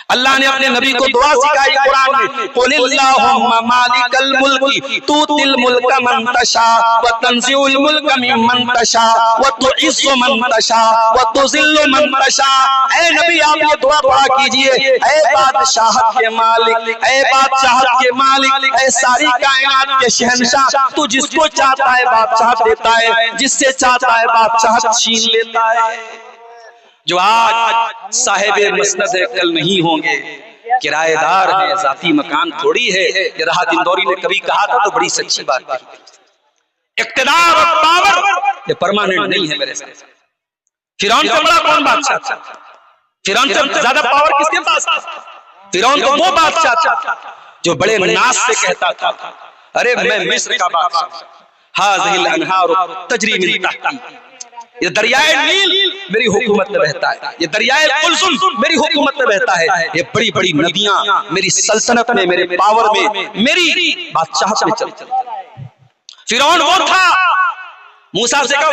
اللہ نے اپنے نبی کو دعا سکھائی قرآن میں، قُلِ اللَّهُمَّ مَالِكَ الْمُلْكِ تُؤْتِي الْمُلْكَ مَن تَشَاءُ وَتَنزِعُ الْمُلْكَ مِمَّن تَشَاءُ وَتُعِزُّ مَن تَشَاءُ وَتُذِلُّ مَن تَشَاءُ۔ اے نبی آپ یہ دعا پڑھا کیجئے، اے بادشاہت کے مالک، اے بادشاہت کے مالک، اے ساری کائنات کے شہنشاہ، تو جس کو چاہتا ہے بادشاہت دیتا ہے، جس سے چاہتا ہے بادشاہت چھین لیتا ہے۔ جو آج صاحب مسند ہے کل نہیں ہوں گے، کرایہ دار ہے، ذاتی مکان تھوڑی ہے۔ یہ رہا دندوری نے کبھی کہا تھا تو بڑی سچی بات ہے، اقتدار اور پاور یہ پرماننٹ نہیں ہے میرے ساتھ۔ فرعون سے بڑا کون بادشاہ تھا؟ فرعون سے زیادہ پاور کس کے پاس تھا؟ فرعون تو وہ بادشاہ تھا جو بڑے ناز سے کہتا تھا، ارے میں مصر کا بادشاہ، ہذہ الانہار تجری من تحتی، یہ دریائے نیل میری حکومت میں بہتا ہے، یہ دریائے قلزم میری حکومت میں بہتا ہے، یہ بڑی بڑی ندیاں میری سلطنت میں، میرے پاور میں، میری بادشاہت میں چلتی ہیں۔ فرعون وہ تھا، موسیٰ سے کہا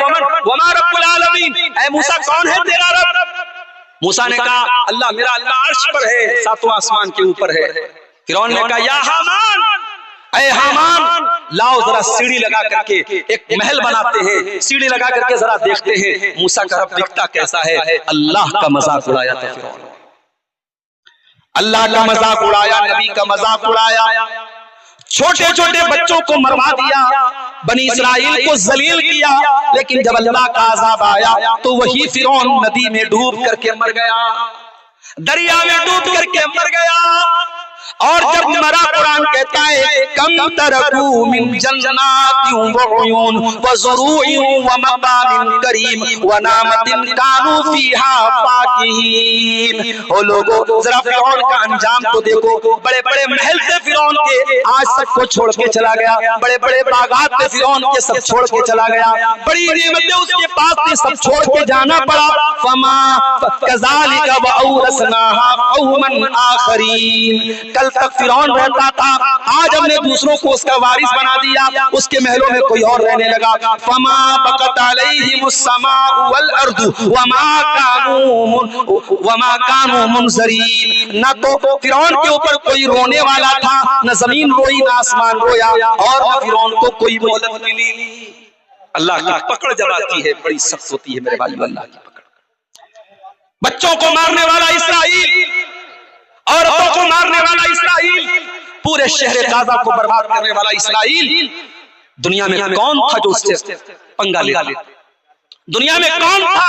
وما رب العالمین، اے موسیٰ کون ہے تیرا رب؟ موسیٰ نے کہا اللہ، میرا اللہ عرش پر ہے، ساتواں آسمان کے اوپر ہے۔ فرعون نے کہا یا حامان، اے حامان لاؤ ذرا سیڑھی لگا کر کے ایک محل بناتے ہیں، سیڑھی لگا کر کے ذرا دیکھتے ہیں موسیٰ کا رب دکھتا کیسا ہے۔ اللہ کا مذاق اڑایا تھا فرعون، اللہ کا مذاق اڑایا، نبی کا مذاق اڑایا، چھوٹے چھوٹے بچوں کو مروا دیا، بنی اسرائیل کو ذلیل کیا، لیکن جب اللہ کا عذاب آیا تو وہی فرعون ندی میں ڈوب کر کے مر گیا، دریا میں ڈوب کر کے مر گیا۔ اور جب مرا قرآن کہتا ہے کم ترکو من جنات وعیون وزروع ومقام کریم ونعمت کانوا فیہا فاکہین۔ او لوگو ذرا فرعون کا انجام تو دیکھو، بڑے بڑے محل تھے فرعون کے، آج سب کو چھوڑ کے چلا گیا، بڑے بڑے باغات تھے فرعون کے، سب چھوڑ کے چلا گیا، بڑی نعمتیں اس کے پاس تھی، سب چھوڑ کے جانا پڑا۔ فما کذالک واورثناها قوما آخرین، کل تک فرعون رہتا تھا، آج ہم نے دوسروں کو اس کا وارث بنا دیا، اس کے محلوں میں کوئی اور رہنے لگا۔ فما بقت علیہم السماء والارض وما كانوا منظرین، نہ تو فرعون کے اوپر کوئی رونے والا تھا، نہ زمین روئی، نہ آسمان رویا، اور نہ فرعون کو کوئی مہلت ملی۔ اللہ کی پکڑ جب آتی ہے بڑی سخت ہوتی ہے میرے بھائیو، اللہ کی پکڑ۔ بچوں کو مارنے والا اسرائیل، عورتوں کو مارنے والا اسرائیل، پورے شہر غزہ کو برباد کرنے والا اسرائیل، دنیا میں کون تھا جو اس سے پنگا لیتا؟ دنیا میں کون تھا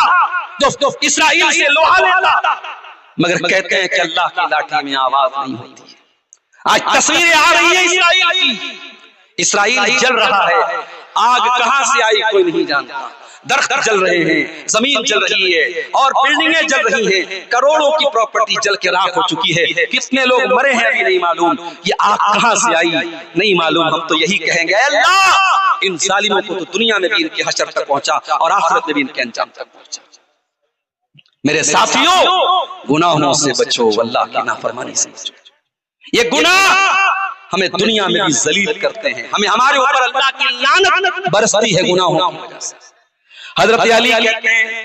جو اسرائیل سے لوہا لیتا؟ مگر کہتے ہیں کہ اللہ کی لاٹھی میں آواز نہیں ہوتی ہے۔ آج تصویریں آ رہی ہیں اسرائیل کی، اسرائیل جل رہا ہے، آگ کہاں سے آئی کوئی نہیں جانتا، درخت جل رہے ہیں، زمین جل رہی ہے، اور بلڈنگیں جل رہی ہیں، کروڑوں کی پراپرٹی جل کے راکھ ہو چکی ہے، کتنے لوگ مرے ہیں ابھی نہیں معلوم، یہ آگ کہاں سے آئی نہیں معلوم۔ ہم تو یہی کہیں گے اے اللہ ان ظالموں کو تو دنیا میں بھی ان کے حشر تک پہنچا اور آخرت میں بھی ان کے انجام تک پہنچا۔ میرے ساتھیوں گناہوں سے بچو، اللہ کی نافرمانی سے بچو، یہ گناہ ہمیں دنیا میں بھی ذلیل کرتے ہیں، ہمیں ہمارے اوپر اللہ کی لعنت برستی ہے گناہوں کی وجہ سے۔ حضرت علی کہتے ہیں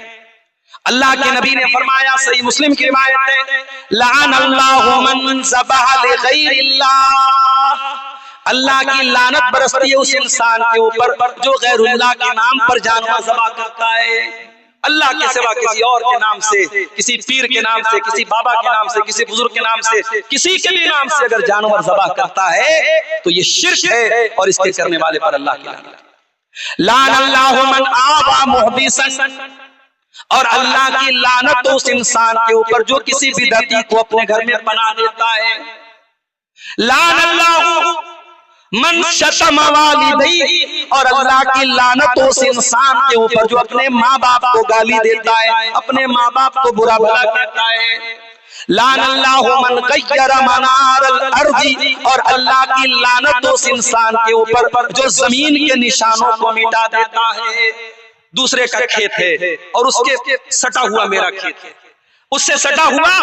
اللہ کے نبی نے فرمایا، صحیح مسلم کی روایت ہے، لعن اللہ من ذبح لغیر اللہ، اللہ کی لعنت برستی ہے اس انسان کے اوپر جو غیر اللہ کے نام پر جانور ذبح کرتا ہے۔ اللہ کے سوا کسی اور کے نام سے، کسی پیر کے نام سے، کسی بابا کے نام سے، کسی بزرگ کے نام سے، کسی کے بھی نام سے اگر جانور ذبح کرتا ہے تو یہ شرک ہے، اور اس کے کرنے والے پر اللہ کی لعنت۔ لعن اللہ من آوى محدثا، اور اللہ کی لعنت اس انسان کے اوپر جو کسی بدعتی کو اپنے گھر میں بنا دیتا ہے۔ لعن اللہ من شتم والدی، اور اللہ کی لعنت اس انسان کے اوپر جو اپنے ماں باپ کو گالی دیتا ہے، اپنے ماں باپ کو برا بھلا کہتا ہے۔ لعن اللہ من غیر منار الارض، اور اللہ کی لعنت اس انسان کے اوپر جو زمین کے نشانوں کو مٹا دیتا ہے۔ دوسرے کا کھیت ہے اور اس کے سٹا ہوا میرا کھیت ہے، اس سے سٹا ہوا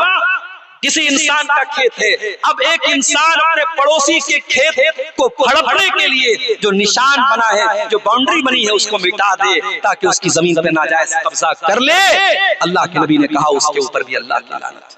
کسی انسان کا کھیت ہے، اب ایک انسان اپنے پڑوسی کے کھیت کو ہڑپنے کے لیے جو نشان بنا ہے، جو باؤنڈری بنی ہے، اس کو مٹا دے تاکہ اس کی زمین پہ ناجائز قبضہ کر لے، اللہ کے نبی نے کہا اس کے اوپر بھی اللہ کی لعنت۔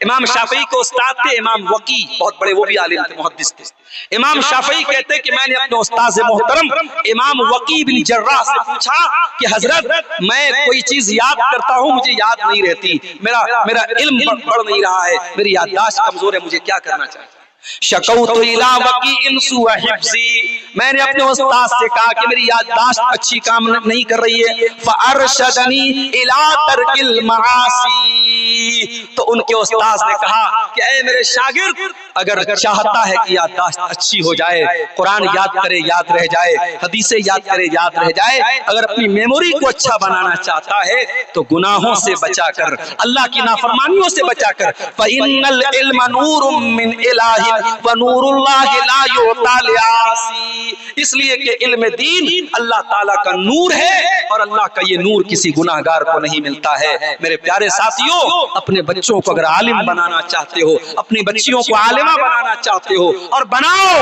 امام شافعی کے استاد تھے امام وقی، بہت بڑے وہ بھی عالم تھے، محدث تھے۔ امام شافعی کہتے ہیں کہ میں نے اپنے استاد محترم امام وقی بن جراح سے پوچھا کہ حضرت میں کوئی چیز یاد کرتا ہوں مجھے یاد نہیں رہتی، میرا علم بڑھ نہیں رہا ہے، میری یادداشت کمزور ہے، مجھے کیا کرنا چاہیے؟ شکوت الی وکیع سوء حفظی، میں نے اپنے استاد سے کہا کہ میری یادداشت اچھی کام نہیں کر رہی ہے، فارشدنی الی ترک المعاصی، تو ان کے استاد نے کہا کہ اے میرے شاگرد اگر چاہتا ہے کہ یادداشت اچھی ہو جائے، قرآن یاد کرے یاد رہ جائے، حدیثیں یاد کرے یاد رہ جائے، اگر اپنی میموری کو اچھا بنانا چاہتا ہے تو گناہوں سے بچا کر، اللہ کی نافرمانیوں سے بچا کر، فإن العلم نور من الہ ونور اللہ لا یعطی لعاصی، اس لیے کہ علم دین اللہ تعالیٰ کا نور ہے اور اللہ کا یہ نور کسی گناہگار کو نہیں ملتا ہے۔ میرے پیارے ساتھیوں، اپنے بچوں کو اگر عالم بنانا چاہتے ہو، اپنی بچیوں کو عالمہ بنانا چاہتے ہو اور بناؤ،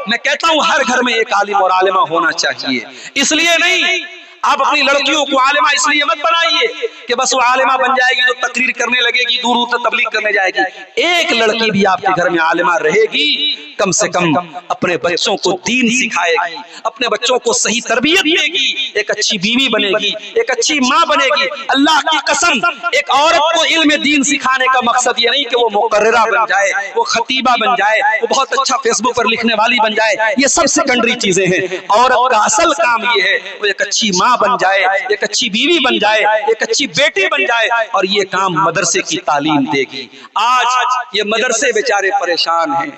میں کہتا ہوں ہر گھر میں ایک عالم اور عالمہ ہونا چاہیے، اس لیے نہیں آپ اپنی لڑکیوں کو عالمہ اس لیے مت بنائیے کہ بس وہ عالمہ بن جائے گی تو تقریر کرنے لگے گی، دور دور تک تبلیغ کرنے جائے گی۔ ایک لڑکی بھی آپ کے گھر میں عالمہ رہے گی، کم سے کم اپنے بچوں کو دین سکھائے گی، اپنے بچوں کو صحیح تربیت دے گی، ایک اچھی بیوی بنے گی، ایک اچھی ماں بنے گی۔ اللہ کی قسم، ایک عورت کو علم دین سکھانے کا مقصد یہ نہیں کہ وہ مقررہ بن جائے، وہ خطیبہ بن جائے، وہ بہت اچھا فیس بک پر لکھنے والی بن جائے، یہ سب سیکنڈری چیزیں ہیں۔ عورت کا اصل کام یہ ہے وہ ایک اچھی ماں بن جائے، ایک اچھی بیوی بن جائے، ایک اچھی بیٹی بن جائے، اور یہ کام مدرسے کی تعلیم دے گی۔ آج یہ مدرسے بیچارے پریشان ہیں۔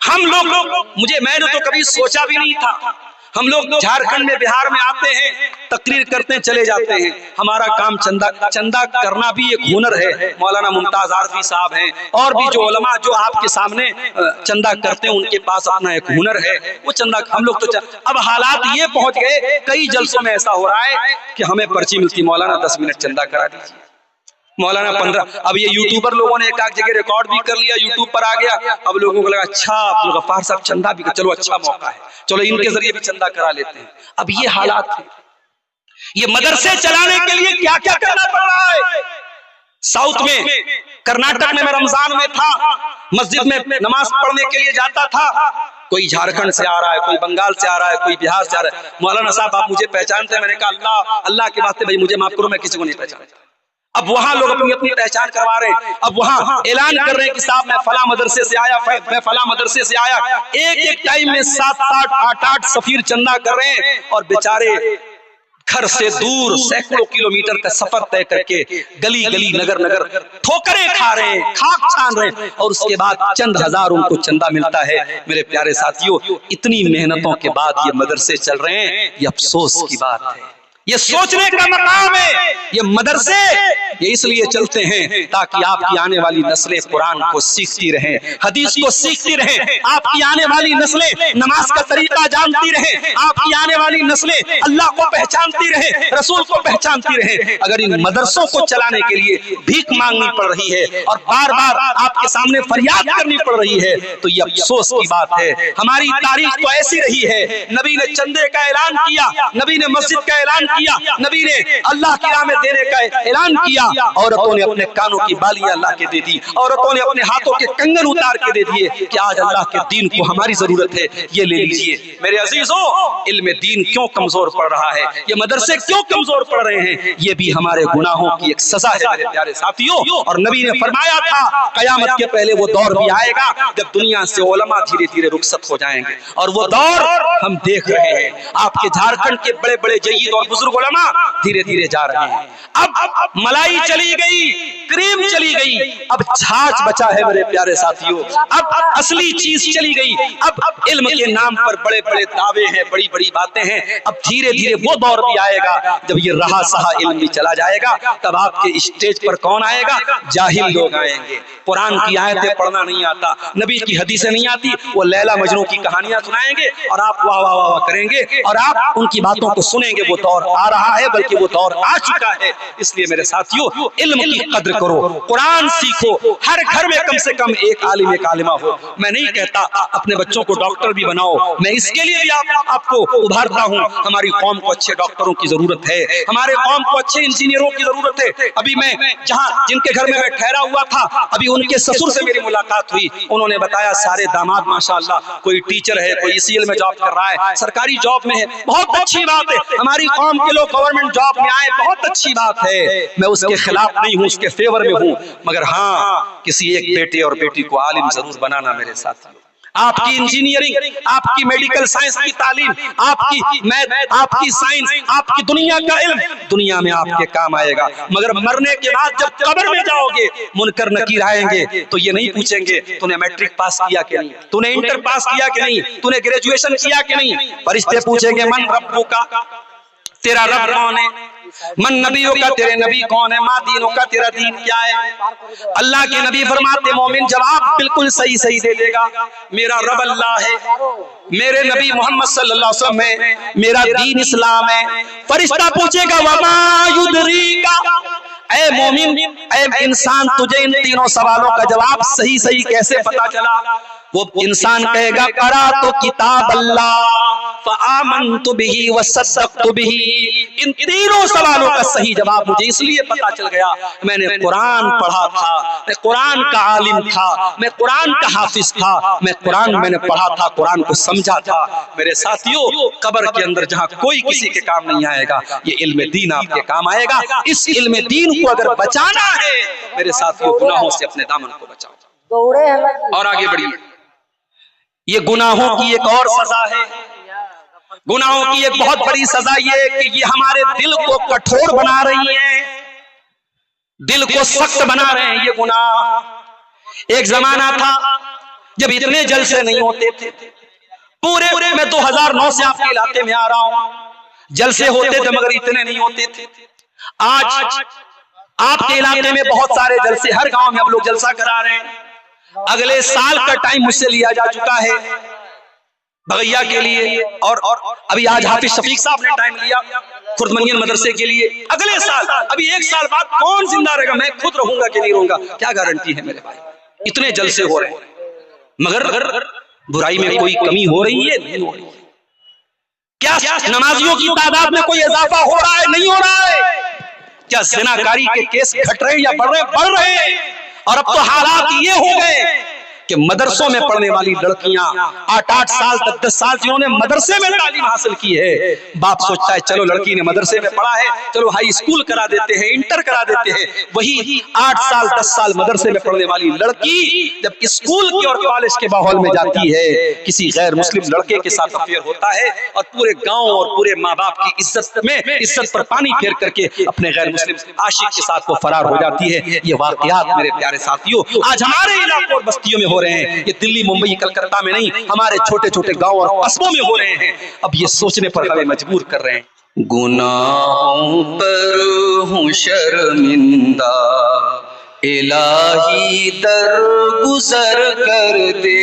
ہم لوگ میں نے تو کبھی سوچا بھی نہیں تھا، ہم لوگ جھارکھنڈ میں بہار میں آتے ہیں، تقریر کرتے ہیں چلے جاتے ہیں، ہمارا کام چندہ کرنا بھی ایک ہنر ہے۔ مولانا ممتاز عارفی صاحب ہیں اور بھی جو علماء جو آپ کے سامنے چندہ کرتے ہیں، ان کے پاس اپنا ایک ہنر ہے، وہ چندہ ہم لوگ تو اب حالات یہ پہنچ گئے، کئی جلسوں میں ایسا ہو رہا ہے کہ ہمیں پرچی ملتی، مولانا 10 منٹ چندہ کرا دیجیے، مولانا 15۔ اب یہ یوٹیوبر لوگوں نے ایک آدھ جگہ ریکارڈ بھی کر لیا، یوٹیوب پر آ گیا، اب لوگوں کو لگا اچھا عبدالغفار صاحب چندہ بھی، چلو اچھا موقع ہے، چلو ان کے ذریعے بھی چندہ کرا لیتے ہیں۔ اب یہ حالات ہیں، یہ مدرسے چلانے کے لیے کیا کیا کرنا پڑ رہا ہے۔ ساؤتھ میں، کرناٹک میں رمضان میں تھا، مسجد میں نماز پڑھنے کے لیے جاتا تھا، کوئی جھارکھنڈ سے آ رہا ہے، کوئی بنگال سے آ رہا ہے، کوئی بہار سے آ رہا ہے، مولانا صاحب آپ مجھے پہچانتے ہیں؟ میں نے کہا اللہ کے واسطے بھائی مجھے معاف کرو، میں کسی کو نہیں پہچانتا۔ اب وہاں لوگ اپنی اپنی پہچان کروا رہے ہیں، اب وہاں اعلان کر رہے ہیں کہ صاحب میں فلاں مدرسے سے آیا، میں فلاں مدرسے سے آیا، ایک ٹائم میں 7 8 سفیر چندہ کر رہے ہیں، اور بیچارے گھر سے دور سینکڑوں کلومیٹر کا سفر طے کر کے گلی گلی نگر نگر ٹھوکریں کھا رہے ہیں، خاک چھان رہے ہیں، اور اس کے بعد چند ہزار ان کو چندہ ملتا ہے۔ میرے پیارے ساتھیوں، اتنی محنتوں کے بعد یہ مدرسے چل رہے ہیں، یہ افسوس کی بات ہے، یہ سوچنے کا مقام ہے۔ یہ مدرسے یہ اس لیے چلتے ہیں تاکہ آپ کی آنے والی نسلیں قرآن کو سیکھتی رہیں، حدیث کو سیکھتی رہیں، آپ کی آنے والی نسلیں نماز کا طریقہ جانتی رہیں، آپ کی آنے والی نسلیں اللہ کو پہچانتی رہیں، رسول کو پہچانتی رہیں۔ اگر ان مدرسوں کو چلانے کے لیے بھیک مانگنی پڑ رہی ہے اور بار بار آپ کے سامنے فریاد کرنی پڑ رہی ہے تو یہ افسوس کی بات ہے۔ ہماری تاریخ تو ایسی رہی ہے، نبی نے چندے کا اعلان کیا، نبی نے مسجد کا اعلان کیا، نبی نے اللہ کی راہ میں دینے کا اعلان کیا، عورتوں نے اپنے کانوں کی بالیاں اللہ کے دے دی، عورتوں نے اپنے ہاتھوں کے کنگن اتار کے دے دیے کہ آج اللہ کے دین کو ہماری ضرورت ہے، یہ لے لیجئے۔ میرے عزیزوں، علم دین کیوں کمزور پڑ رہا ہے، یہ مدرسے کیوں کمزور پڑ رہے ہیں؟ یہ بھی ہمارے گناہوں کی ایک سزا ہے میرے پیارے ساتھیوں۔ اور نبی نے فرمایا تھا قیامت کے پہلے وہ دور بھی آئے گا جب دنیا سے علماء دھیرے دھیرے رخصت ہو جائیں گے، اور وہ دور ہم دیکھ رہے ہیں۔ آپ کے جھارکھنڈ کے بڑے بڑے جید اور بزرگ علماء دھیرے دھیرے جا رہے ہیں۔ اب ملائی چلی گئی، کریم چلی گئی، اب چھاچ بچا ہے میرے پیارے ساتھیوں، اب اصلی چیز چلی گئی۔ اب علم کے نام پر بڑے بڑے دعوے ہیں، بڑی بڑی باتیں ہیں۔ اب دھیرے دھیرے وہ دور بھی آئے گا جب یہ رہا سہا علم بھی چلا جائے گا، تب آپ کے اسٹیج پر کون آئے گا؟ جاہل لوگ آئیں گے، قرآن کی آیتیں پڑھنا نہیں آتا، نبی کی حدیثیں نہیں آتی، وہ لیلا مجنوں کی کہانیاں سنائیں گے اور آپ واہ واہ واہ کریں گے اور آپ ان کی باتوں کو سنیں گے۔ وہ دور آ رہا ہے بلکہ وہ دور آ چکا ہے. اس لیے میرے ساتھیوں علم کی قدر کرو, قرآن سیکھو, ہر گھر میں کم سے کم ایک عالم ایک عالمہ ہو. میں نہیں کہتا اپنے بچوں کو ڈاکٹر بھی بناؤ, میں اس کے لیے بھی آپ کو ابھارتا ہوں. ہماری قوم کو اچھے ڈاکٹروں کی ضرورت ہے, ہمارے قوم کو اچھے انجینئروں کی ضرورت ہے. ابھی میں جن کے گھر میں ٹھہرا ہوا تھا, ابھی ان کے سسر سے میری ملاقات ہوئی. انہوں نے بتایا سارے داماد ماشاءاللہ, کوئی ٹیچر ہے, کوئی ECL میں جاب کر رہا ہے, سرکاری جاب میں ہے. بہت اچھی بات ہے, ہماری قوم کے لوگ گورنمنٹ جاب میں آئے, بہت اچھی بات ہے. میں اس کے خلاف نہیں ہوں, اس کے فیور میں ہوں. مگر ہاں, کسی ایک بیٹے اور بیٹی کو عالم ضرور بنانا میرے ساتھ. آپ کی انجینئرنگ, آپ کی میڈیکل سائنس کی تعلیم, آپ کی میتھ, آپ کی سائنس, آپ کی دنیا کا علم دنیا میں آپ کے کام آئے گا. مگر مرنے کے بعد جب قبر میں جاؤ گے, منکر نکیر آئیں گے تو یہ نہیں پوچھیں گے تو نے میٹرک پاس کیا کہ نہیں, تو نے انٹر پاس کیا کہ نہیں, تو نے گریجویشن کیا کہ نہیں. فرشتے پوچھیں گے من ربو کا, تیرا رب کون ہے, من نبیوں کا, تیرے نبی کون ہے, ماں دینوں کا, تیرا دین کیا ہے. اللہ کے نبی فرماتے مومن جواب بالکل صحیح دے دے گا, میرا رب اللہ ہے, میرے نبی محمد صلی اللہ علیہ وسلم ہے, میرا دین اسلام ہے. فرشتہ پوچھے گا وما یدریک, اے مومن, اے انسان, تجھے ان تینوں سوالوں کا جواب صحیح کیسے پتا چلا. وہ انسان کہے گا قرأت کتاب اللہ فآمنت بہ وصدقت بہ. ان تینوں سوالوں کا صحیح جواب مجھے اس لیے پتا چل گیا, میں نے قرآن پڑھا تھا, میں قرآن کا عالم تھا, میں قرآن کا حافظ تھا, میں نے پڑھا تھا, قرآن کو سمجھا تھا. میرے ساتھیوں, قبر کے اندر جہاں کوئی کسی کے کام نہیں آئے گا, یہ علم دین آپ کے کام آئے گا. اس علم دین کو اگر بچانا ہے میرے ساتھیوں, گناہوں سے اپنے دامن کو بچاؤ. اور آگے بڑھیے. یہ گناہوں کی ایک اور سزا ہے, گناہوں کی ایک بہت بڑی سزا یہ کہ یہ ہمارے دل کو کٹھور بنا رہی ہیں, دل کو سخت بنا رہے ہیں یہ گناہ. ایک زمانہ تھا جب اتنے جلسے نہیں ہوتے تھے, پورے میں 2009 سے آپ کے علاقے میں آ رہا ہوں, جلسے ہوتے تھے مگر اتنے نہیں ہوتے تھے. آج آپ کے علاقے میں بہت سارے جلسے, ہر گاؤں میں اب لوگ جلسہ کرا رہے ہیں. اگلے سال کا ٹائم مجھ سے لیا جا چکا ہے بغیا کے لیے, اور ابھی آج حافظ شفیق صاحب نے ٹائم لیا خرد منگین مدرسے کے لیے. اگلے سال, ابھی 1 سال بعد کون زندہ رہے گا, میں خود رہوں گا کہ نہیں رہوں گا, کیا گارنٹی ہے میرے بھائی. اتنے جلسے ہو رہے ہیں مگر برائی میں کوئی کمی ہو رہی ہے, نہیں ہو رہی. کیا نمازیوں کی تعداد میں کوئی اضافہ ہو رہا ہے, نہیں ہو رہا ہے. کیا زناکاری کے کیس گھٹ رہے ہیں یا بڑھ رہے ہیں. اور اب تو حالات یہ ہو گئے کہ مدرسوں میں پڑھنے والی لڑکیاں 8 سال 10 سال جنہوں نے مدرسے میں تعلیم حاصل کی ہے, باپ سوچتا ہے چلو لڑکی نے مدرسے میں پڑھا ہے, چلو ہائی اسکول کرا دیتے ہیں, انٹر کرا دیتے ہیں. وہی 8 سال 10 سال مدرسے میں پڑھنے والی لڑکی جب اسکول کی اور کالج کے ماحول میں جاتی ہے, کسی غیر مسلم لڑکے کے ساتھ افیئر ہوتا ہے اور پورے گاؤں اور پورے ماں باپ کی عزت پر پانی پھیر کر کے اپنے غیر مسلم عاشق کے ساتھ وہ فرار ہو جاتی ہے. یہ واقعات میرے پیارے ساتھیوں آج ہمارے علاقوں اور بستیوں میں ہو رہے ہیں. یہ دلی, ممبئی, کلکتہ میں نہیں, ہمارے چھوٹے چھوٹے گاؤں اور قصبوں میں ہو رہے ہیں. اب یہ سوچنے پر ہمیں مجبور کر رہے ہیں. گناہوں پر ہوں شرمندہ, الہی درگزر کر دے.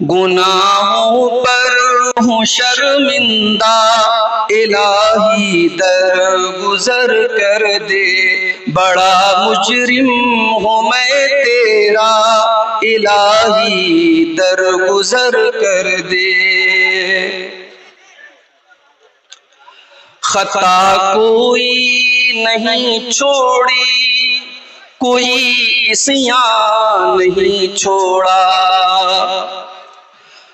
گناہوں پر ہوں شرمندہ, الہی درگزر کر دے. بڑا مجرم ہوں میں تیرا, الہی درگزر کر دے. خطا کوئی نہیں چھوڑی, کوئی عصیان نہیں چھوڑا.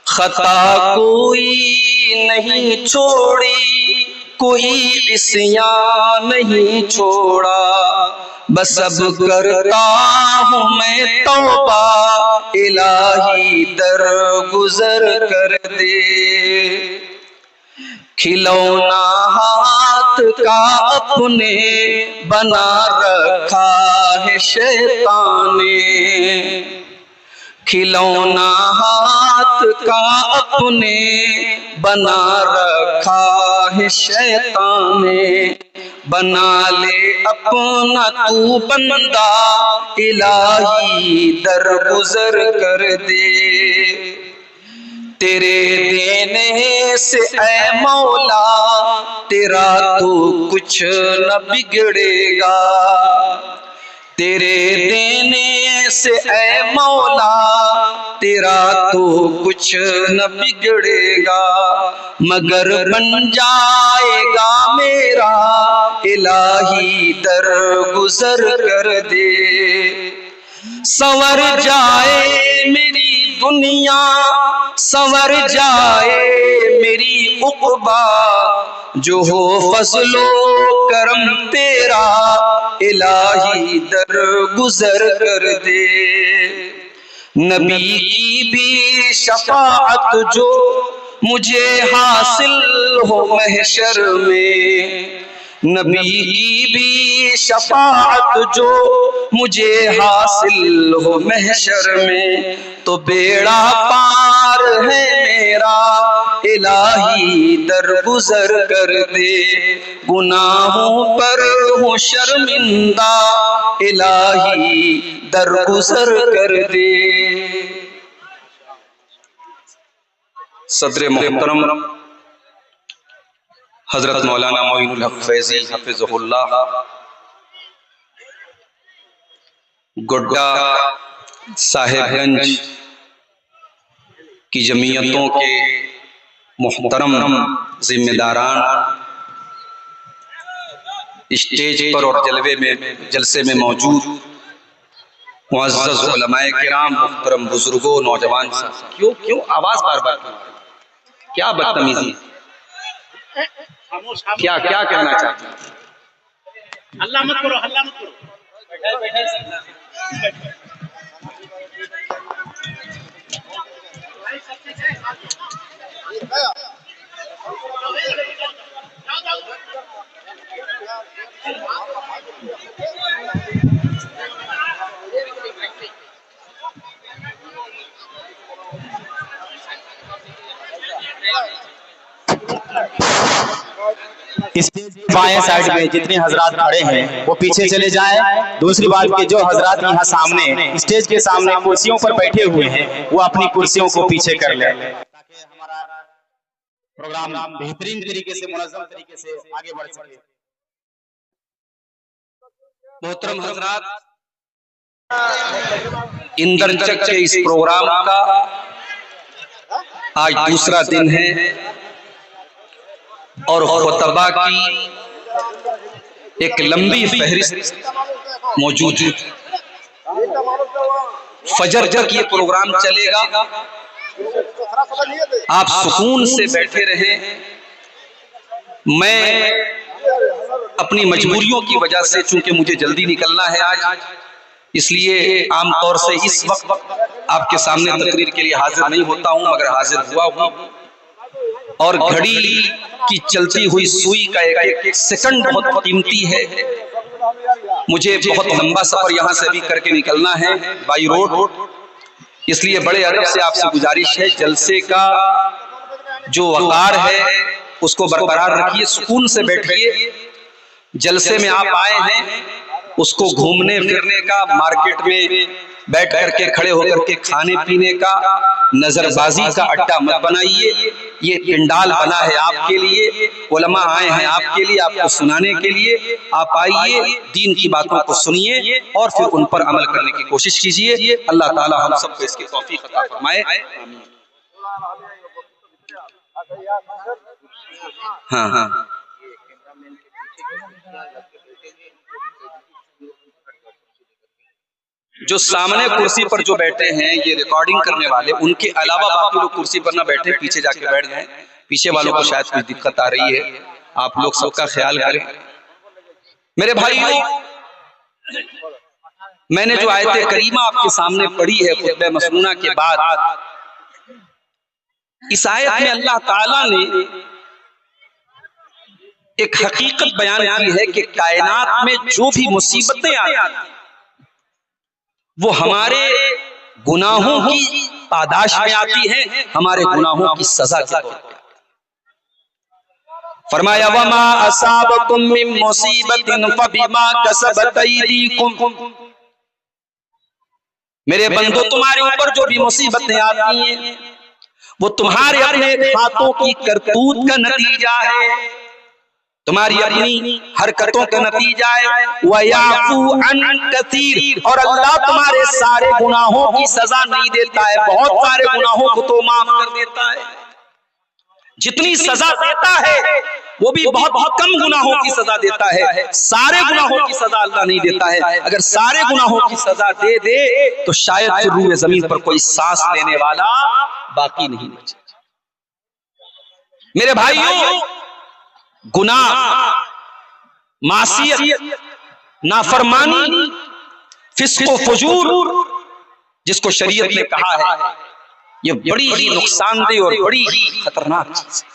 خطا کوئی نہیں چھوڑی, کوئی عصیان نہیں چھوڑا. بس اب کرتا ہوں میں توبہ, الہی درگزر کر دے. کھلونا ہاتھ کا اپنے بنا رکھا ہے شیطان نے. کھلونا ہاتھ کا اپنے بنا رکھا ہے شیطان نے. بنا لے اپنا تو بندہ, الہی درگزر کر دے. تیرے دینے سے اے مولا تیرا تو کچھ نہ بگڑے گا، تیرے دینے سے اے مولا تیرا تو کچھ نہ بگڑے گا، مگر بن جائے گا میرا الہی در گزر کر دے، سنور جائے میری دنیا سنور جائے میری عقبا، جو ہو فضل و کرم تیرا الہی در گزر کر دے، نبی کی بھی شفاعت جو مجھے حاصل ہو محشر میں، نبی کی بھی شفاعت جو مجھے حاصل ہو محشر میں، تو بیڑا پار ہے میرا الہی در گزر کر دے، گناہوں پر ہوں شرمندہ الہی در گزر کر دے۔ صدر محترم حضرت مولانا معین الحق فیضی حفظہ اللہ گڈا صاحب گنج کی جمعیتوں کے محترم ذمہ داران، اسٹیج پر اور جلسے میں موجود معزز علماء کرام، محترم بزرگوں، نوجوان، کیوں آواز بار بار کیا بدتمیزی، کیا کہنا چاہتے ہیں؟ اللہ مت کرو، اللہ مت کرو، اسٹیج بائیں سائڈ میں جتنے حضرات کھڑے ہیں وہ پیچھے چلے جائیں۔ دوسری بات کہ جو حضرات یہاں سامنے اسٹیج کے سامنے کرسیوں پر بیٹھے ہوئے ہیں وہ اپنی کرسیوں کو پیچھے کر لیں تاکہ ہمارا پروگرام بہترین طریقے سے، منظم طریقے سے آگے بڑھ سکے۔ محترم حضرات، اندرچک کے اس پروگرام کا آج دوسرا دن ہے اور خطبہ کی ایک لمبی فہرست موجود ہے۔ فجر تک یہ پروگرام چلے گا، آپ سکون سے بیٹھے رہیں۔ میں اپنی مجبوریوں کی وجہ سے چونکہ مجھے جلدی نکلنا ہے آج، اس لیے عام طور سے اس وقت آپ کے سامنے تقریر کے لیے حاضر نہیں ہوتا ہوں، مگر حاضر ہوا ہوں، اور گھڑی کی چلتی ہوئی سوئی کا ایک سیکنڈ بہت قیمتی ہے۔ مجھے بہت لمبا سفر یہاں سے بھی کر کے نکلنا ہے بائی روڈ، اس لیے بڑے ادب سے آپ سے گزارش ہے جلسے کا جو وقار ہے اس کو برقرار رکھیے، سکون سے بیٹھیے۔ جلسے میں آپ آئے ہیں اس کو گھومنے پھرنے کا، مارکیٹ میں بیٹھ کر کے کھڑے ہو کر کے کھانے پینے کا، نظر بازی کا اڈا مت بنائیے۔ یہ پنڈال بنا ہے آپ کے لیے، علماء آئے ہیں آپ کے لیے، آپ کو سنانے کے لیے۔ آپ آئیے، دین کی باتوں کو سنیے اور پھر ان پر عمل کرنے کی کوشش کیجیے۔ اللہ تعالی ہم سب کو اس کی توفیق عطا فرمائے۔ ہاں جو سامنے کرسی پر جو بیٹھے ہیں یہ ریکارڈنگ کرنے والے، ان کے علاوہ باقی لوگ کرسی پر نہ بیٹھے، پیچھے جا کے بیٹھ جائیں۔ پیچھے والوں کو شاید کچھ دقت آ رہی ہے، آپ لوگ سب کا خیال کریں۔ میرے بھائیوں، میں نے جو آیت کریمہ آپ کے سامنے پڑھی ہے خطبہ مسنونہ کے بعد، اس آیت میں اللہ تعالیٰ نے ایک حقیقت بیان کی ہے کہ کائنات میں جو بھی مصیبتیں آتی ہیں وہ ہمارے گناہوں کی پاداش میں آتی ہیں، ہمارے گناہوں کی سزا کے طور پر۔ فرمایا وَمَا أَصَابَكُم مِّن مُّصِيبَةٍ فَبِمَا كَسَبَتْ أَيْدِيكُمْ، میرے بندو تمہارے اوپر جو بھی مصیبتیں آتی ہیں وہ تمہارے اپنے ہاتھوں کی کرتوت کا نتیجہ ہے، تمہاری اپنی حرکتوں کا نتیجہ ہے۔ وَيَعْفُو عَنْ كَثِيرٍ، اور اللہ تمہارے سارے گناہوں کی سزا نہیں دیتا ہے، بہت سارے گناہوں کو تو معاف کر دیتا ہے۔ جتنی سزا دیتا ہے وہ بھی بہت کم گناہوں کی سزا دیتا ہے، سارے گناہوں کی سزا اللہ نہیں دیتا ہے۔ اگر سارے گناہوں کی سزا دے دے تو شاید پھر روئے زمین پر کوئی سانس لینے والا باقی نہیں بچے۔ میرے بھائیوں، گناہ، معصیت، نافرمانی، فسق و فجور جس کو شریعت نے کہا ہے، یہ بڑی ہی نقصان دہ اور بڑی ہی خطرناک چیز ہے۔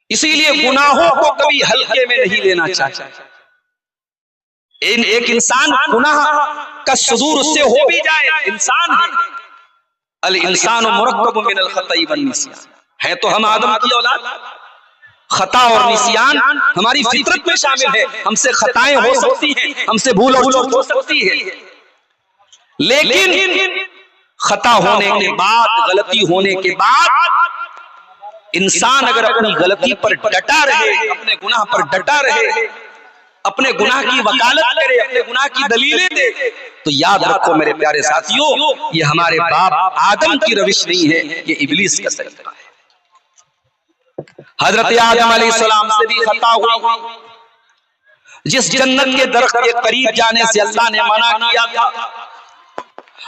اسی لیے گناہوں کو کبھی ہلکے میں نہیں لینا چاہیے۔ ایک انسان گناہ کا صدور اس سے ہو بھی جائے، انسان ہے، الانسان مرکب من الخطأ والنسیان، ہے تو ہم آدم کی اولاد، خطا اور نسیان ہماری فطرت میں شامل ہے، ہم سے خطائیں ہو سکتی ہیں، ہم سے بھول اور چوک ہو سکتی ہے، لیکن خطا ہونے کے بعد، غلطی ہونے کے بعد انسان اگر اپنی غلطی پر ڈٹا رہے، اپنے گناہ پر ڈٹا رہے، اپنے گناہ کی وکالت کرے، اپنے گناہ کی دلیلیں دے، تو یاد رکھو میرے پیارے ساتھیوں، یہ ہمارے باپ آدم کی روش نہیں ہے، یہ ابلیس کا طریقہ ہے۔ حضرت آدم علیہ السلام سے بھی خطا ہوئی، جس جنت کے درخت کے قریب جانے سے اللہ نے منع کیا تھا،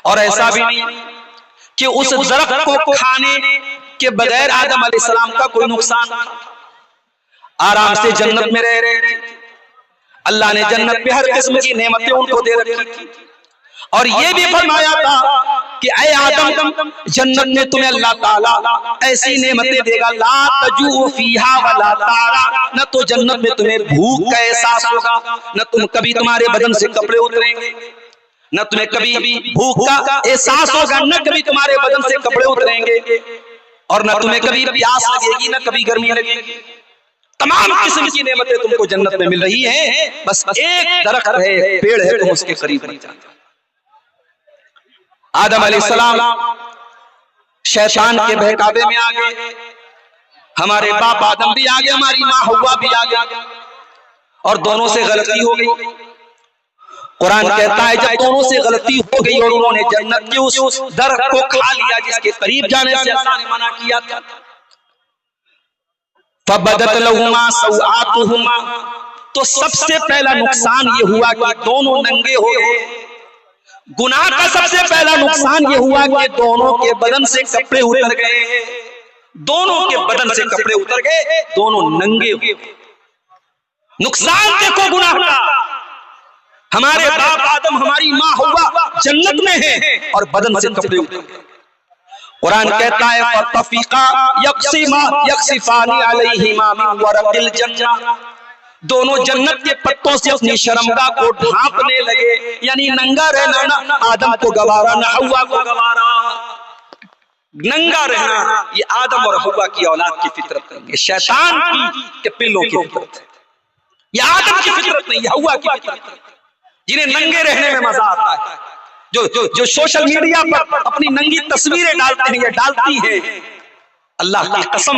اور ایسا بھی نہیں کہ اس درخت کو کھانے کے بغیر آدم علیہ السلام کا کوئی نقصان تھا، آرام سے جنت میں رہ رہے تھے، اللہ نے جنت میں ہر قسم کی نعمتیں ان کو دے رکھی تھی، اور یہ بھی فرمایا تھا کہ اے آدم، جنت میں تمہیں اللہ تعالیٰ ایسی نعمتیں دے گا، لا تجوع فیہا ولا تعرا، نہ تو جنت میں تمہیں بھوک کا احساس ہوگا، نہ تم کبھی تمہارے بدن سے کپڑے اتریں گے، نہ تمہیں کبھی بھوک کا احساس ہوگا، نہ کبھی تمہارے بدن سے کپڑے اتریں گے، اور نہ تمہیں کبھی پیاس لگے گی، نہ کبھی گرمی لگے گی۔ تمام قسم کی نعمتیں تم کو جنت میں مل رہی ہیں، بس ایک درخت ہے، پیڑ ہے، تم اس کے قریب نہیں جاتے۔ آدم علیہ السلام شیطان کے بہکاوے میں آ گئے، ہمارے باپ آدم بھی آ گئے، ہماری ماں حوا بھی آ گئی، اور دونوں سے غلطی ہو گئی۔ قرآن کہتا ہے جب دونوں سے غلطی ہو گئی اور انہوں نے جنت کے اس درخت کو کھا لیا جس کے قریب جانے سے اللہ نے منع کیا تھا، فَبَدَتْ لَهُمَا سَوْآتُهُمَا، تو سب سے پہلا نقصان یہ ہوا کہ دونوں ننگے ہو گئے۔ گناہ کا سب سے پہلا نقصان یہ ہوا کہ دونوں کے بدن سے کپڑے اتر گئے، دونوں کے بدن سے کپڑے اتر گئے، دونوں ننگے ہوئے۔ نقصان دیکھو گناہ کا، ہمارے باپ آدم، ہماری ماں حوا جنت میں ہیں اور بدن سے کپڑے اتر گئے۔ قرآن کہتا ہے فَطَفِقَا يَقْصِفَانِ عَلَيْهِمَا مِنْ وَرَقِ الْجَنَّةِ، دونوں جنت کے پتوں سے اپنی شرمگاہ کو ڈھانپنے لگے، یعنی ننگا رہنا نہ آدم کو گوارا نہ حوا کو گوارا۔ ننگا رہنا یہ آدم اور حوا کی اولاد کی فطرت نہیں، یہ شیطان کے پلوں کی فطرت ہے، یہ آدم کی فطرت نہیں، یہ حوا کی فطرت ہے، جنہیں ننگے رہنے میں مزہ آتا ہے، جو سوشل میڈیا پر اپنی ننگی تصویریں ڈالتے ہیں، یہ ڈالتی ہیں، اللہ کی قسم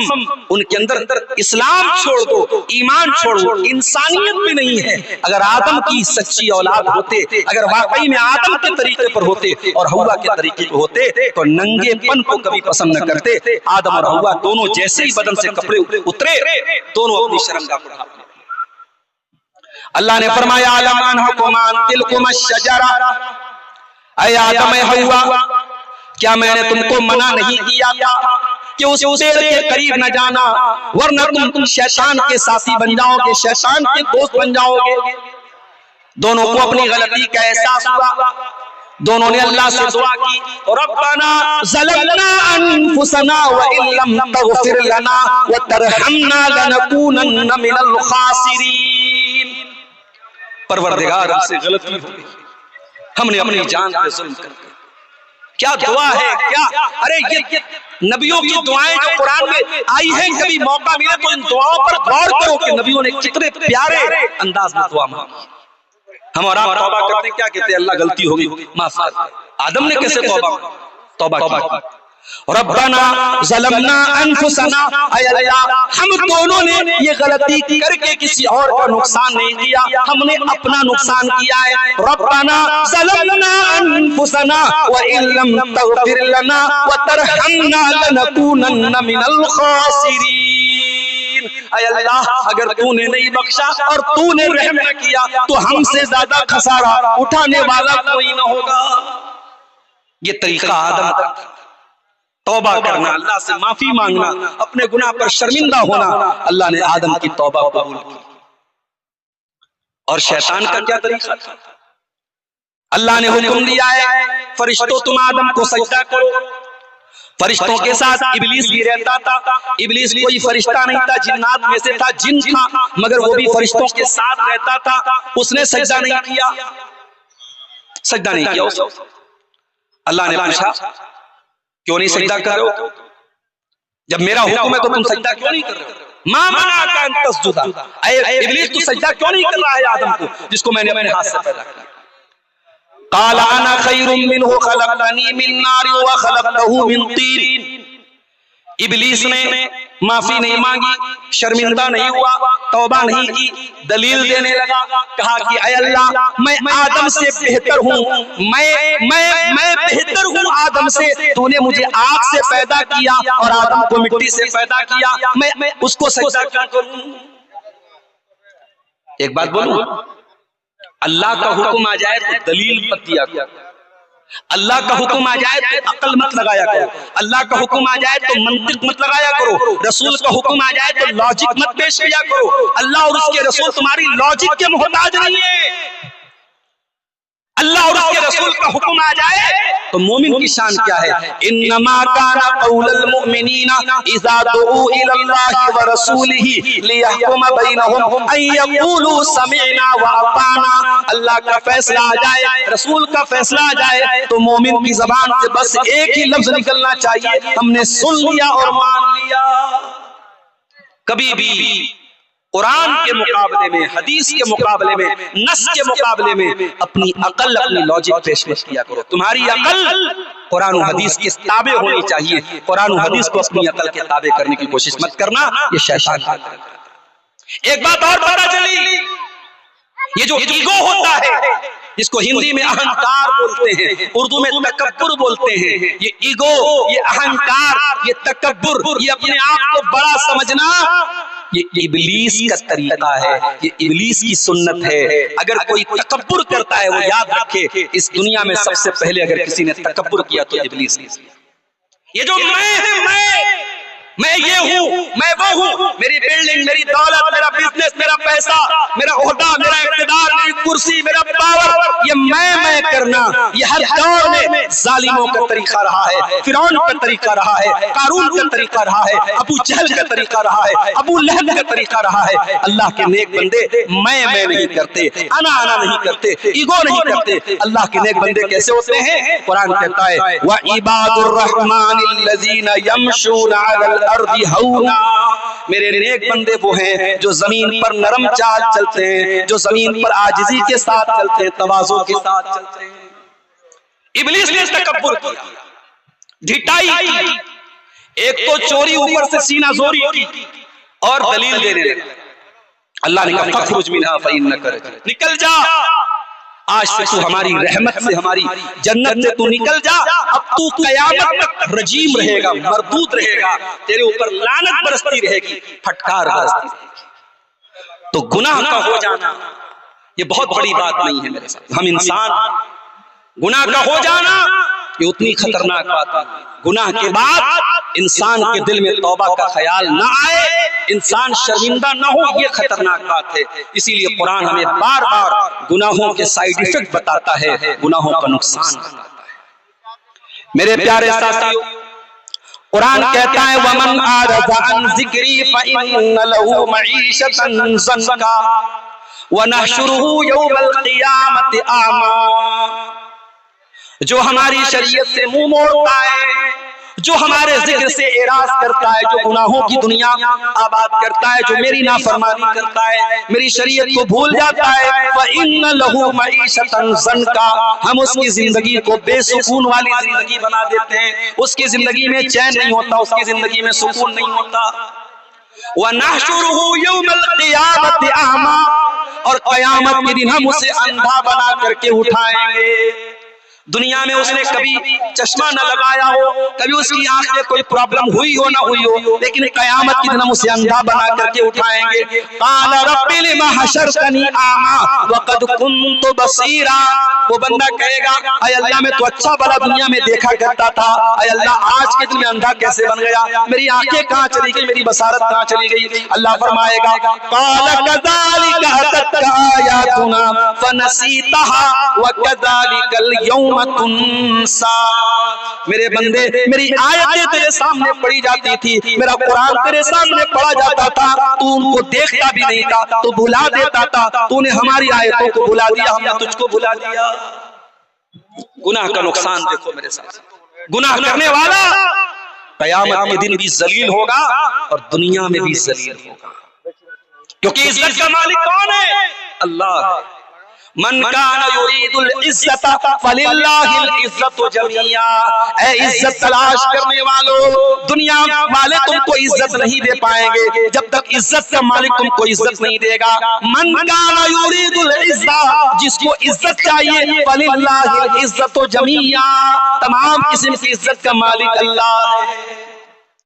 ان کے اندر اسلام چھوڑ دو، ایمان چھوڑ دو، انسانیت بھی نہیں ہے۔ اگر آدم کی سچی اولاد ہوتے، اگر واقعی میں آدم کے طریقے پر ہوتے اور حوا کے طریقے پر ہوتے تو ننگے پن کو کبھی پسند نہ کرتے۔ آدم اور حوا دونوں جیسے ہی بدن سے کپڑے اترے، دونوں اپنی شرمگاہ کو ڈھانپنے لگے۔ اللہ نے فرمایا أَلَمْ أَنْهَكُمْ عَنْ تِلْكُمَا الشَّجَرَةِ، اے آدم اے حوا، کیا میں نے تم کو منع نہیں کیا تھا کہ اس پیڑ کے قریب نہ جانا، ورنہ تم شیطان کے ساتھی بن جاؤ گے، شیطان کے دوست بن جاؤ گے۔ دونوں کو اپنی غلطی کا احساس ہوا، دونوں نے اللہ سے دعا کی، ربنا ظلمنا انفسنا وان لم تغفر لنا وترحمنا لنكونن من الخاسرین، پروردگار ہم سے غلطی ہو گئی، ہم نے اپنی جان پہ ظلم کر دیا۔ کیا دعا ہے، کیا ارے یہ نبیوں کی دعائیں جو قرآن میں آئی ہیں، کبھی موقع ملے تو ان دعاؤں پر غور کرو کہ نبیوں نے کتنے پیارے انداز میں دعا مانگی۔ ہم اور آپ توبہ کرتے ہیں، کیا کہتے ہیں؟ اللہ غلطی ہوگی معاف کر۔ آدم نے کیسے توبہ کی؟ ربنا ظلمنا انفسنا، اے اللہ ہم دونوں نے یہ غلطی کر کے کسی اور کا نقصان نہیں کیا، ہم نے اپنا نقصان کیا ہے۔ ربنا ظلمنا انفسنا وان لم تغفر لنا وترحمنا لنكونن من الخاسرین۔ اے اللہ اگر تو نے نہیں بخشا اور تو نے رحم نہ کیا تو ہم سے زیادہ خسارہ اٹھانے والا کوئی نہ ہوگا۔ یہ طریقہ آدم کا، توبہ کرنا، اللہ سے معافی مانگنا، اپنے گناہ پر شرمندہ ہونا۔ اللہ نے آدم کی توبہ قبول کی۔ اور شیطان کا کیا طریقہ تھا؟ اللہ نے حکم دیا ہے فرشتوں تم آدم کو سجدہ کرو۔ فرشتوں کے ساتھ ابلیس بھی رہتا تھا۔ ابلیس کوئی فرشتہ نہیں تھا، جنات میں سے تھا، جن تھا، مگر وہ بھی فرشتوں کے ساتھ رہتا تھا۔ اس نے سجدہ نہیں کیا، سجدہ نہیں کیا اس وقت۔ اللہ نے پوچھا کیوں نہیں سجدہ کر رہے ہو؟ جب میرا حکم ہے تو تم سجدہ کیوں نہیں کر رہے ہو؟ ما منعک ان تسجد، اے ابلیس تو سجدہ کیوں نہیں کر رہا ہے آدم کو جس کو میں نے اپنے ہاتھ سے پیدا کیا؟ قال انا خیر منہ خلقتنی من نار وخلقته من طین۔ ابلیس نے معافی نہیں مانگی، شرمندہ نہیں ہوا، توبہ نہیں کی، دلیل دینے لگا، کہا کہ اے اللہ میں آدم سے بہتر ہوں، میں بہتر ہوں آدم سے، تو نے مجھے آگ سے پیدا کیا اور آدم کو مٹی سے پیدا کیا، میں اس کو سجدہ کیوں کروں؟ ایک بات بولوں، اللہ کا حکم آ جائے تو دلیل مت دیا کرو، اللہ کا حکم آ جائے تو عقل مت لگایا کرو، اللہ کا حکم آ جائے تو منطق مت لگایا کرو، رسول کا حکم آ جائے تو لاجک مت پیش کیا کرو۔ اللہ اور اس کے رسول تمہاری لاجک کے محتاج نہیں ہے۔ اللہ اور اس کے رسول کا حکم آ جائے تو مومن کی شان کیا ہے؟ انما کان قول المؤمنین اذا دعوا الی اللہ ورسولہ لیحکم بینہم ان یقولوا سمعنا واطعنا۔ اللہ کا فیصلہ آ جائے، رسول کا فیصلہ آ جائے تو مومن کی زبان سے بس ایک ہی لفظ نکلنا چاہیے، ہم نے سن لیا اور مان لیا۔ کبھی بھی قرآن کے مقابلے میں، حدیث کے مقابلے میں، نص کے مقابلے میں اپنی عقل، اپنی لاجک پیش مت کیا کرو۔ تمہاری عقل قرآن و حدیث کے تابع ہونی چاہیے، قرآن و حدیث کو اپنی عقل کے تابع کرنے کی کوشش مت کرنا، یہ شیطان کا کام ہے۔ ایک بات اور پتہ چلی، یہ جو ایگو ہوتا ہے جس کو ہندی میں اہنکار بولتے ہیں، اردو میں تکبر بولتے ہیں، یہ ایگو، یہ اہنکار، یہ تکبر، یہ اپنے آپ کو بڑا سمجھنا، یہ ابلیس کا طریقہ ہے، یہ ابلیس کی سنت ہے۔ اگر کوئی تکبر کرتا ہے وہ یاد رکھے اس دنیا میں سب سے پہلے اگر کسی نے تکبر کیا تو ابلیس نے کیا۔ یہ جو میں یہ ہوں، میں وہ ہوں، میری بلڈنگ، میری دولت، میرا بزنس، میرا پیسہ، میرا عہدہ، میرا اقتدار، میری کرسی، میرا پاور، یہ میں کرنا، یہ ہر دور میں ظالموں کا طریقہ رہا ہے، فرعون کا طریقہ رہا ہے، قارون کا طریقہ رہا ہے، ابو جہل کا طریقہ رہا ہے، ابو لہب کا طریقہ رہا ہے۔ اللہ کے نیک بندے میں نہیں کرتے، انا نہیں کرتے، ایگو نہیں کرتے۔ اللہ کے نیک بندے کیسے ہوتے ہیں؟ قرآن کہتا ہے وَعِبَادُ الرَّحْمَنِ الَّذِينَ يَمْشُونَ عَلَى الْأَرْضِ ہَوْنًا۔ میرے نیک بندے وہ ہیں جو زمین پر نرم چال چلتے ہیں، جو زمین پر عاجزی کے ساتھ چلتے ہیں، تواضع کے ساتھ چلتے ہیں۔ ابلیس نے تکبر کیا، ڈھٹائی کی، ایک تو چوری اوپر سے سینہ زوری کی اور دلیل دینے لگا۔ اللہ نے کہا فَخْرُجْ مِنْهَا فَإِنَّكَ رَجِيمٌ، نکل جا، آج سے تو ہماری رحمت سے، ہماری جنت سے تو نکل جا، اب تو قیامت تک رجیم رہے گا، مردود رہے گا، تیرے اوپر لعنت برستی رہے گی، پھٹکار برستی رہے گی۔ تو گناہ کا ہو جانا یہ بہت بڑی بات نہیں ہے میرے ساتھ، ہم انسان، گناہ کا ہو جانا یہ اتنی خطرناک بات ہے۔ گناہ کے بعد انسان کے دل میں توبہ کا خیال نہ آئے، انسان شرمندہ نہ ہو، یہ خطرناک بات ہے۔ اسی لیے قرآن ہمیں بار بار گناہوں کے سائیڈ ایفیکٹ بتاتا ہے، گناہوں کا نقصان بتاتا ہے۔ میرے پیارے ساتھیو، قرآن کہتا ہے وَمَنْ أَعْرَضَ عَنْ ذِكْرِي فَإِنَّ لَهُ مَعِيشَةً ضَنكًا وَنَحْشُرُهُ يَوْمَ الْقِيَامَةِ أَعْمَىٰ۔ جو ہماری شریعت سے منہ موڑتا ہے جو ہمارے ذکر سے اعراض کرتا ہے، جو گناہوں کی دنیا آباد کرتا ہے، جو میری نافرمانی کرتا ہے، میری شریعت کو بھول جاتا ہے، وَإِنَّ لَهُ مَعِيشَةً ضَنْكَ، ہم اس کی زندگی کو بے سکون والی زندگی بنا دیتے ہیں، اس کی زندگی میں چین نہیں ہوتا، اس کی زندگی میں سکون نہیں ہوتا۔ وَنَحْشُرُهُ يَوْمَ الْقِيَامَةِ أَعْمَى، اور قیامت کے دن ہم اسے اندھا بنا کر کے اٹھائیں گے۔ دنیا میں اس نے کبھی چشمہ نہ لگایا ہو، کبھی اس کی آنکھ میں کوئی پرابلم ہوئی ہو نہ ہوئی ہو، لیکن قیامت کے دن ہم اسے اندھا بنا کر کے اٹھائیں گے۔ قال رب لم حشرتنی اعمی وقد كنت بصیرا، وہ بندہ کہے گا اے اللہ میں تو اچھا بھلا دنیا میں دیکھا کرتا تھا، اے اللہ آج کے دن میں اندھا کیسے بن گیا، میری آنکھیں کہاں چلی گئی، میری بصارت کہاں چلی گئی؟ اللہ فرمائے گا قال كذلك اتتك آیاتنا فنسیتها وكذلك اليوم تنسا، میرے بندے میری آیتیں تیرے سامنے پڑھی جاتی تھی، میرا قرآن تیرے سامنے پڑھا جاتا تھا، تو ان کو دیکھتا بھی نہیں تھا، تو بھلا دیتا تھا، تو نے ہماری آیتوں کو بھلا دیا، ہم نے تجھ کو بھلا دیا۔ گناہ کا نقصان دیکھو میرے ساتھ، گناہ کرنے والا قیامت کے دن بھی ذلیل ہوگا اور دنیا میں بھی ذلیل ہوگا، کیونکہ عزت کا مالک کون ہے؟ اللہ۔ من کان یرید العزت فللہ العزت جمیعا، اے عزت تلاش کرنے والوں، دنیا والے تم کو عزت نہیں دے پائیں گے جب تک عزت کا مالک تم کو عزت نہیں دے گا۔ من کان یرید العزت، جس کو عزت چاہیے، فللہ العزت جمیعا، تمام قسم کی عزت کا مالک اللہ ہے۔